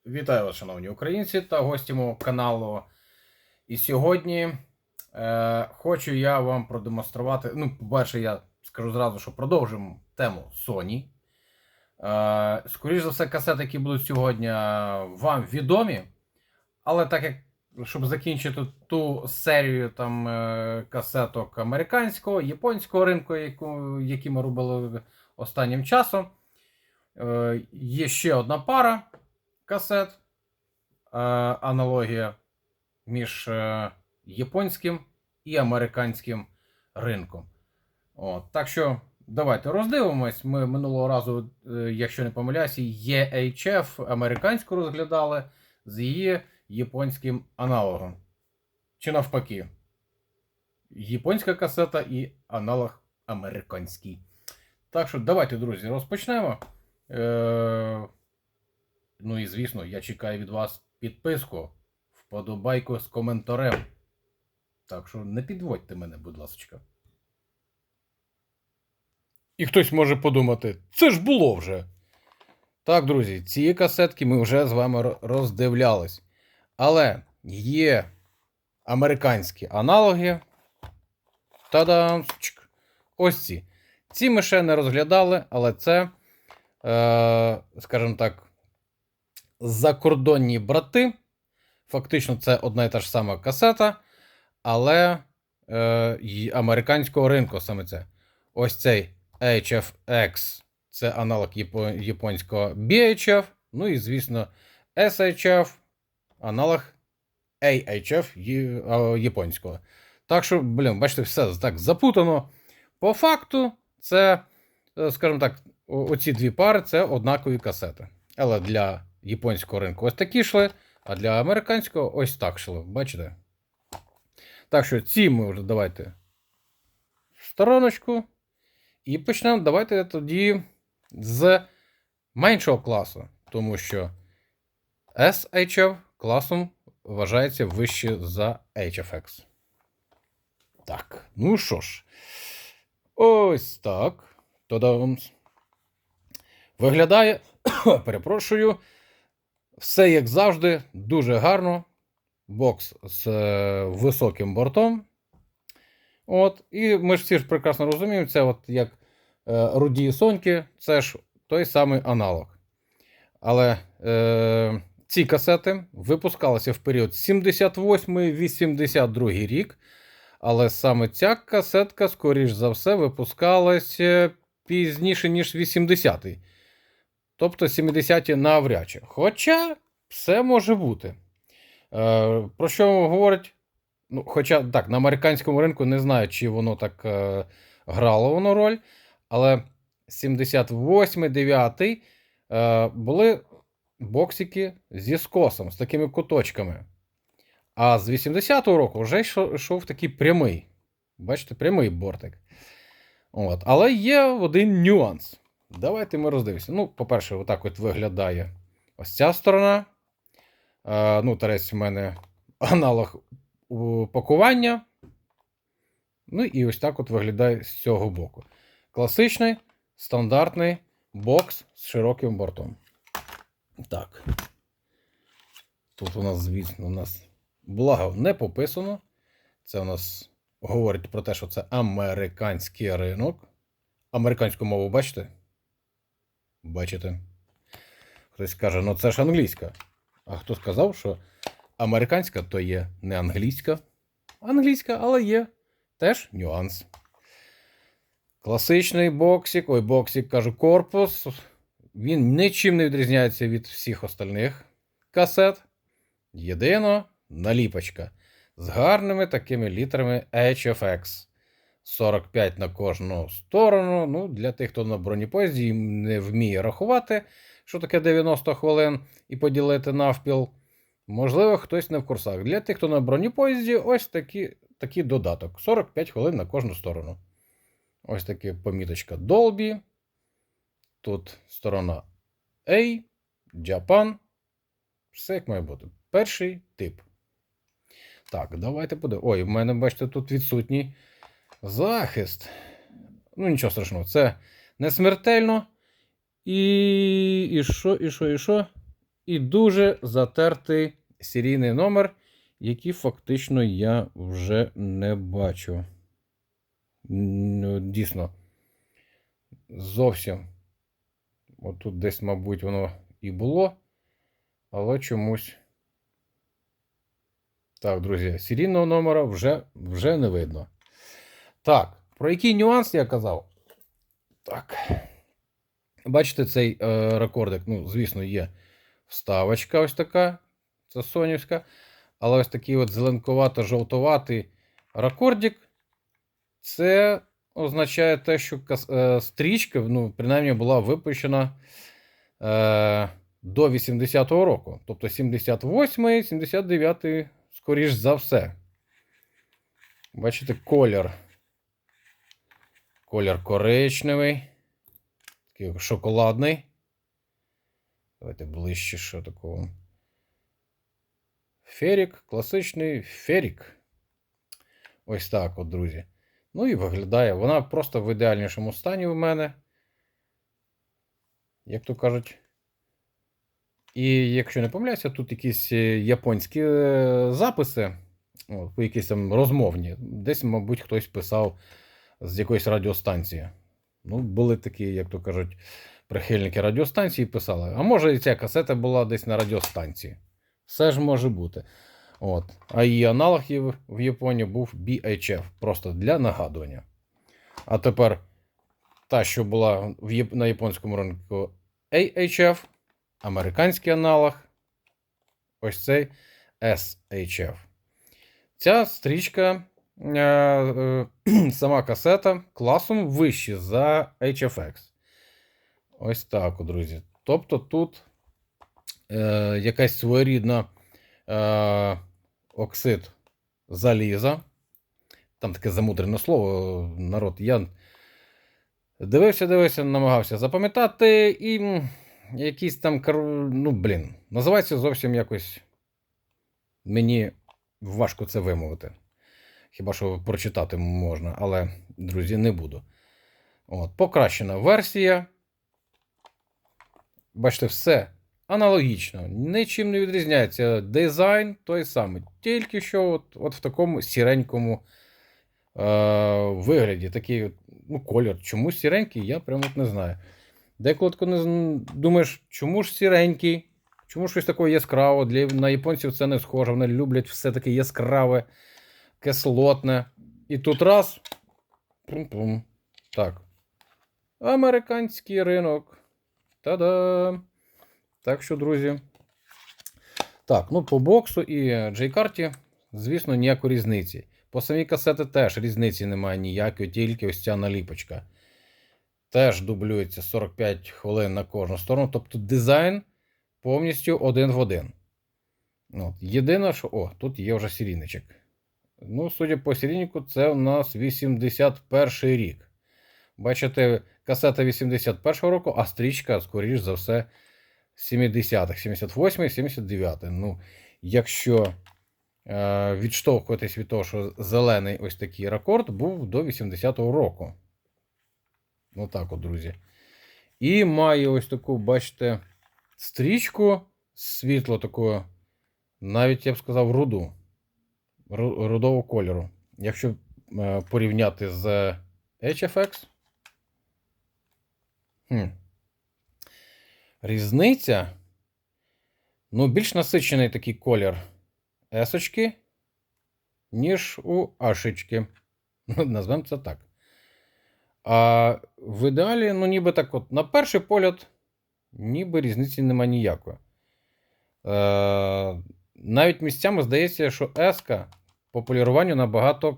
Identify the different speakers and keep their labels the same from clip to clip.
Speaker 1: Вітаю вас, шановні українці та гості мого каналу. І сьогодні хочу я вам продемонструвати. Ну, по-перше, я скажу зразу, що продовжимо тему Sony. Скоріше за все, касети, які будуть сьогодні, вам відомі. Але так як, щоб закінчити ту серію там касеток американського, японського ринку, які ми робили останнім часом, є ще одна пара касет, аналогія між японським і американським ринком. Так що давайте роздивимось. Ми минулого разу, якщо не помиляюся, EHF американську розглядали з її японським аналогом. Чи навпаки, японська касета і аналог американський. Так що давайте, друзі, розпочнемо. Ну і звісно, я чекаю від вас підписку, вподобайку з коментарем. Так що не підводьте мене, будь ласка. І хтось може подумати, це ж було вже. Так, друзі, ці касетки ми вже з вами роздивлялись. Але є американські аналоги. Та-дам! Ось ці. Ці ми ще не розглядали, але це, скажімо так, закордонні брати. Фактично це одна і та ж сама касета, але американського ринку саме це. Ось цей HFX, це аналог японського BHF, ну і, звісно, SHF, аналог AHF японського. Так що, бачите, все так запутано. По факту, це, скажімо так, оці дві пари – це однакові касети. Але для японського ринку ось такі йшли, а для американського ось так йшло. Бачите? Так що ці ми вже давайте в стороночку. І почнемо давайте тоді з меншого класу. Тому що SHF класом вважається вище за HFX. Так, ну що ж. Ось так. Та-дам. Виглядає, перепрошую, все як завжди, дуже гарно. Бокс з високим бортом. І ми ж всі ж прекрасно розуміємо, це от як руді і соньки, це ж той самий аналог. Але ці касети випускалися в період 78-82 рік. Але саме ця касетка, скоріш за все, випускалася пізніше, ніж 80-й. Тобто 70-ті навряд чи. Хоча все може бути. Про що говорить? Ну, хоча так, на американському ринку не знаю, чи воно так грало воно роль. Але 78-9 були боксики зі скосом, з такими куточками. А з 80-го року вже йшов такий прямий. Бачите, прямий бортик. Але є один нюанс. Давайте ми роздивимося. Ну, по-перше, отак от виглядає ось ця сторона. Терець в мене аналог пакування. Ну і ось так от виглядає з цього боку. Класичний, стандартний бокс з широким бортом. Так. Тут у нас, звісно, благо не пописано. Це у нас говорить про те, що це американський ринок. Американську мову бачите? Бачите? Хтось каже, ну це ж англійська. А хто сказав, що американська то є не англійська? Англійська, але є теж нюанс. Класичний боксик, кажу, корпус. Він нічим не відрізняється від всіх остальних касет. Єдино наліпочка. З гарними такими літерами HFX. 45 на кожну сторону. Ну, для тих, хто на бронепоїзді не вміє рахувати, що таке 90 хвилин і поділити навпіл. Можливо, хтось не в курсах. Для тих, хто на бронепоїзді, ось такий додаток. 45 хвилин на кожну сторону. Ось така поміточка Dolby. Тут сторона A, Japan. Все як має бути. Перший тип. Так, давайте подивимося. Ой, в мене, бачите, тут відсутній захист. Ну, нічого страшного. Це не смертельно. І що? і дуже затертий серійний номер, який фактично я вже не бачу. Дійсно, зовсім. Отут десь, мабуть, воно і було, але чомусь. Так, друзі, серійного номера вже не видно. Так, про який нюанс я казав? Так. Бачите, цей рекордик, ну, звісно, є вставочка ось така, це сонівська, але ось такий от зеленкувато-жовтуватий рекордик, це означає те, що стрічка, ну, принаймні, була випущена до 80-го року. Тобто 78-й, 79-й, скоріш за все. Бачите, колір. Колір коричневий. Такий шоколадний. Давайте ближче, що такого. Ферік, класичний ферік. Ось так от, друзі. Ну і виглядає. Вона просто в ідеальнішому стані в мене. Як то кажуть. І якщо не помиляюся, тут якісь японські записи, якісь там розмовні. Десь, мабуть, хтось писав з якоїсь радіостанції. Ну, були такі, як то кажуть, прихильники радіостанції писали. А може і ця касета була десь на радіостанції. Все ж може бути. От. А її аналог в Японії був BHF. Просто для нагадування. А тепер та, що була на японському ринку AHF, американський аналог, ось цей SHF. Ця стрічка, сама касета, класом вище за HFX. Ось так, друзі. Тобто тут якась своєрідна оксид заліза. Там таке замудрене слово, народ. Я дивився, намагався запам'ятати і якийсь там, називається зовсім якось, мені важко це вимовити. Хіба що прочитати можна, але, друзі, не буду. От, покращена версія. Бачите, все аналогічно. Нічим не відрізняється. Дизайн той самий. Тільки що от в такому сіренькому вигляді. Такий колір. Чому сіренький, я прямо не знаю. Деколи думаєш, чому ж сіренький? Чому щось таке яскраве? На японців це не схоже. Вони люблять все таке яскраве, кислотне. І тут раз. Пум-пум. Так. Американський ринок. Та-да! Так що, друзі. Так, по боксу і J-карті, звісно, ніякої різниці. По самій касеті теж різниці немає ніякої, тільки ось ця наліпочка. Теж дублюється 45 хвилин на кожну сторону. Тобто дизайн повністю один в один. Єдине, що... тут є вже серійничок. Судя по серійнику, це у нас 81 рік. Бачите, касета 81-го року, а стрічка, скоріш за все, 70-х, 78-й, 79-й. Якщо відштовхуватись від того, що зелений ось такий рекорд був до 80-го року. Так от, друзі. І має ось таку, бачите, стрічку, світло такого, навіть, я б сказав, рудового кольору. Якщо порівняти з HFX. Різниця, більш насичений такий колір S-очки, ніж у H-очки. Назвемо це так. А в ідеалі, ніби так от, на перший погляд, ніби різниці нема ніякої. Навіть місцями здається, що S-ка по поліруванню набагато,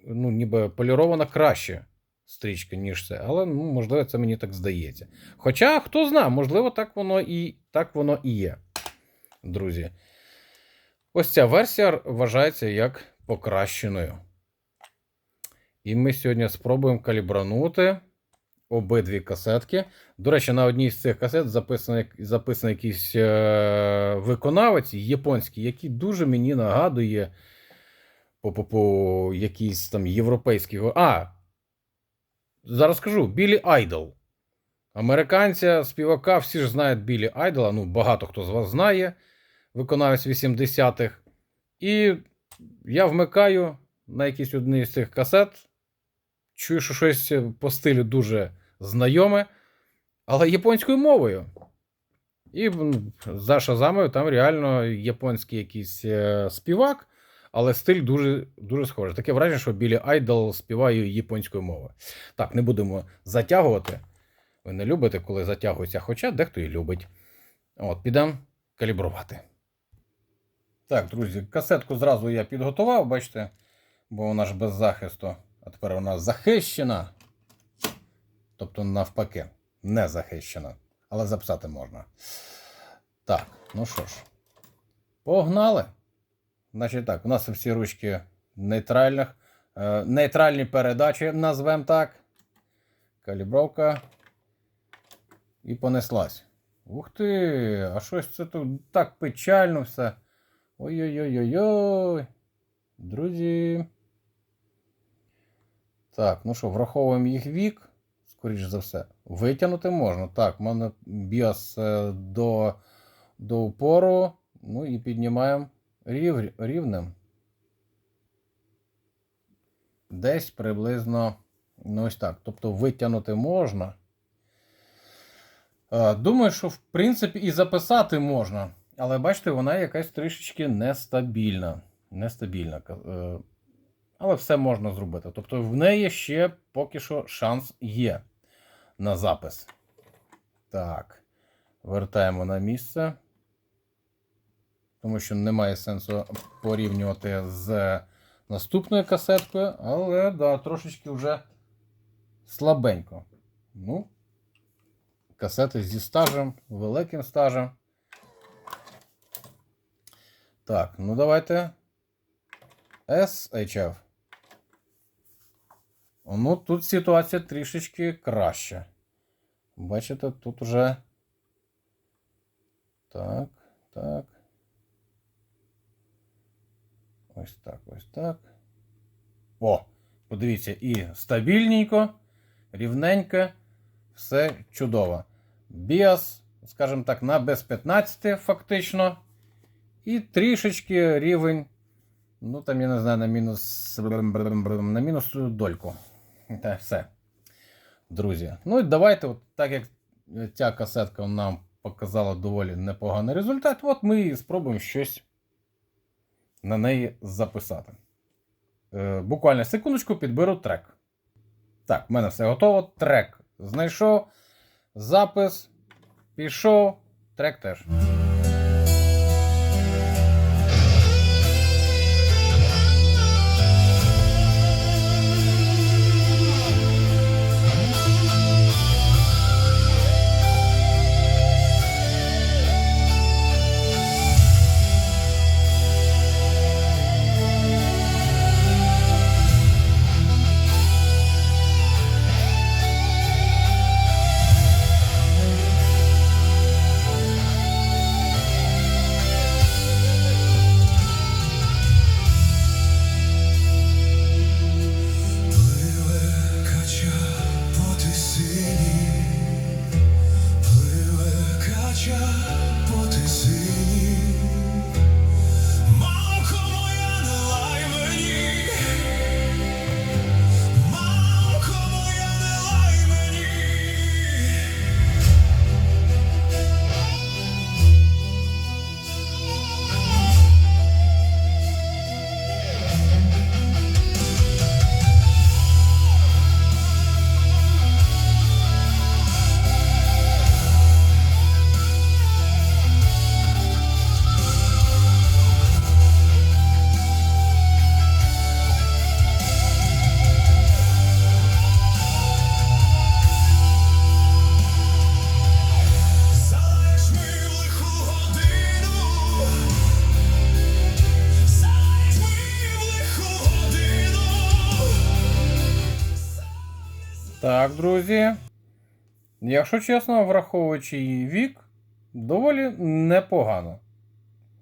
Speaker 1: ніби полірована краще стрічка, ніж це. Але, можливо, це мені так здається. Хоча, хто знає, можливо, так воно і є, друзі. Ось ця версія вважається як покращеною. І ми сьогодні спробуємо калібранути обидві касетки. До речі, на одній з цих касет записаний якийсь виконавець японський, який дуже мені нагадує по якийсь там європейський... зараз скажу, Біллі Айдол. Американця, співака, всі ж знають Біллі Айдола, ну, багато хто з вас знає, виконавець 80-х. І я вмикаю на якісь одні з цих касет, чую, що щось по стилю дуже знайоме, але японською мовою. І за Шазамою там реально японський якийсь співак, але стиль дуже, дуже схожий. Таке враження, що Біллі Айдол співає японською мовою. Так, не будемо затягувати. Ви не любите, коли затягується, хоча дехто і любить. От, підемо калібрувати. Так, друзі, касетку зразу я підготував, бачите, бо вона ж без захисту. А тепер вона захищена. Тобто, навпаки, не захищена. Але записати можна. Так, ну що ж. Погнали. Значить так, у нас всі ручки нейтральні передачі, назвемо так. Калібровка. І понеслась. Ух ти, а щось це тут так печально все. Ой-ой-ой-ой-ой. Друзі. Так, ну що, враховуємо їх вік. Скоріше за все. Витягнути можна. Так, в мене біос до упору. Ну і піднімаємо рівнем. Десь приблизно, ну ось так. Тобто витягнути можна. Думаю, що в принципі і записати можна. Але бачите, вона якась трішечки нестабільна. Але все можна зробити. Тобто в неї ще поки що шанс є на запис. Так. Вертаємо на місце. Тому що немає сенсу порівнювати з наступною касеткою. Але, да, трошечки вже слабенько. Ну, касети зі стажем, великим стажем. Так, ну давайте. SHF. Ну, тут ситуація трішечки краща. Бачите, тут уже. Так, так. Ось так, ось так. О, подивіться, і стабільненько, рівненько, все чудово. BIOS, скажімо так, на без 15 фактично. І трішечки рівень, ну там, я не знаю, на мінус дольку. Так, все. Друзі. Ну і давайте, от, так як ця касетка нам показала доволі непоганий результат, от ми спробуємо щось на неї записати. Буквально секундочку підберу трек. Так, в мене все готово. Трек знайшов. Запис. Пішов. Трек теж. Так, друзі. Якщо чесно, враховуючи її вік, доволі непогано.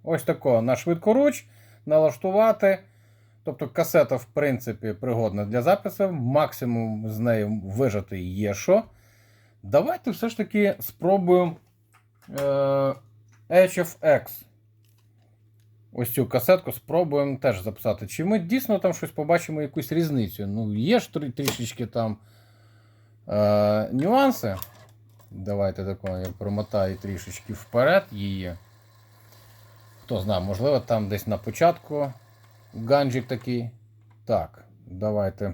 Speaker 1: Ось тако на швидкоруч налаштувати. Тобто касета, в принципі, пригодна для запису. Максимум з нею вижати є що. Давайте все ж таки спробуємо HFX. Ось цю касетку спробуємо теж записати. Чи ми дійсно там щось побачимо, якусь різницю? Ну, є ж трішечки там нюанси. Давайте такого я промотаю трішечки вперед її. Хто знає, можливо, там десь на початку ганджик такий. Так, давайте.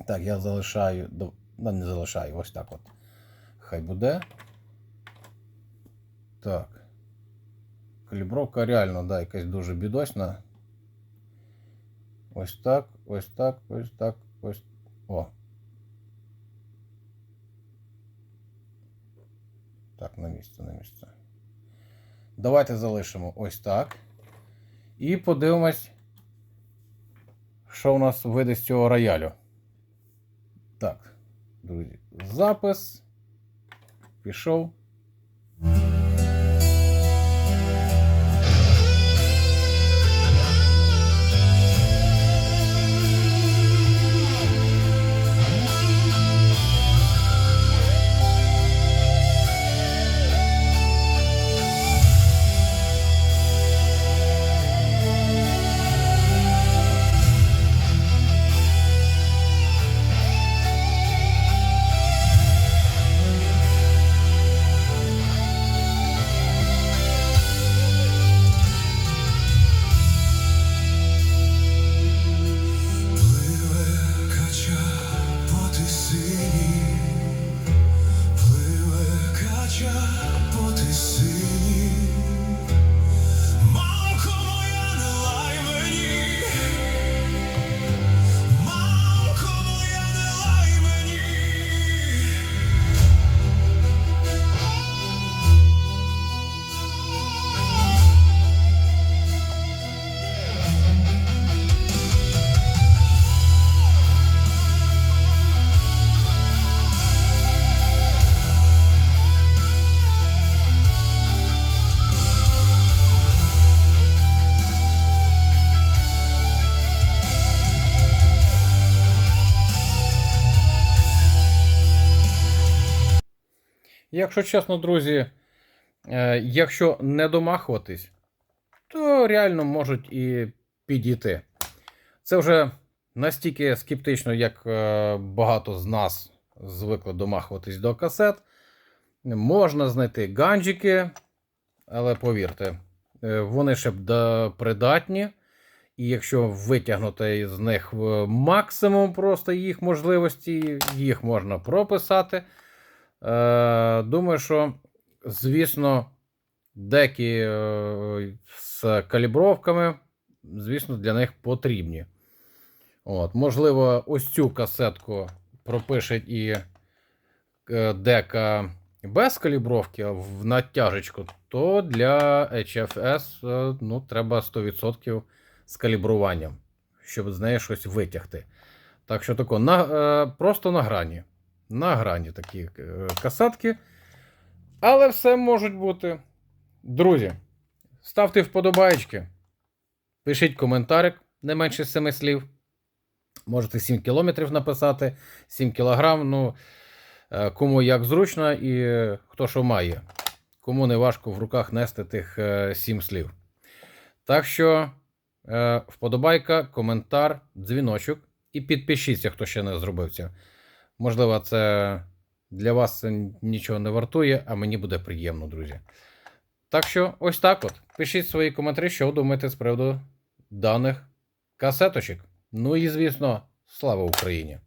Speaker 1: Так, я залишаю. Не залишаю, ось так от. Хай буде. Так. Калібровка реально, да, якась дуже бідосна. Ось так, ось так, ось так, ось. О. Так, на місце, на місце. Давайте залишимо ось так. І подивимось, що у нас вийде з цього роялю. Так, друзі, запис. Пішов. Якщо чесно, друзі, якщо не домахуватись, то реально можуть і підійти. Це вже настільки скептично, як багато з нас звикли домахуватись до касет. Можна знайти ганджики, але повірте, вони ще придатні. І якщо витягнути з них максимум просто їх можливості, їх можна прописати. Думаю, що, звісно, деки з калібровками, звісно, для них потрібні. От, можливо, ось цю касетку пропишуть і дека без калібровки в натяжечку, то для HFS ну, треба 100% з калібруванням, щоб з неї щось витягти. Так що тако, просто на грані. На грані такі касетки. Але все можуть бути. Друзі, ставте вподобайки. Пишіть коментарик, не менше 7 слів. Можете 7 кілометрів написати, 7 кілограм. Ну, кому як зручно і хто що має. Кому не важко в руках нести тих 7 слів. Так що, вподобайка, коментар, дзвіночок. І підпишіться, хто ще не зробив це. Можливо, це для вас це нічого не вартує, а мені буде приємно, друзі. Так що, ось так от. Пишіть свої коментарі, що думаєте з приводу даних касеточок. Ну і, звісно, слава Україні!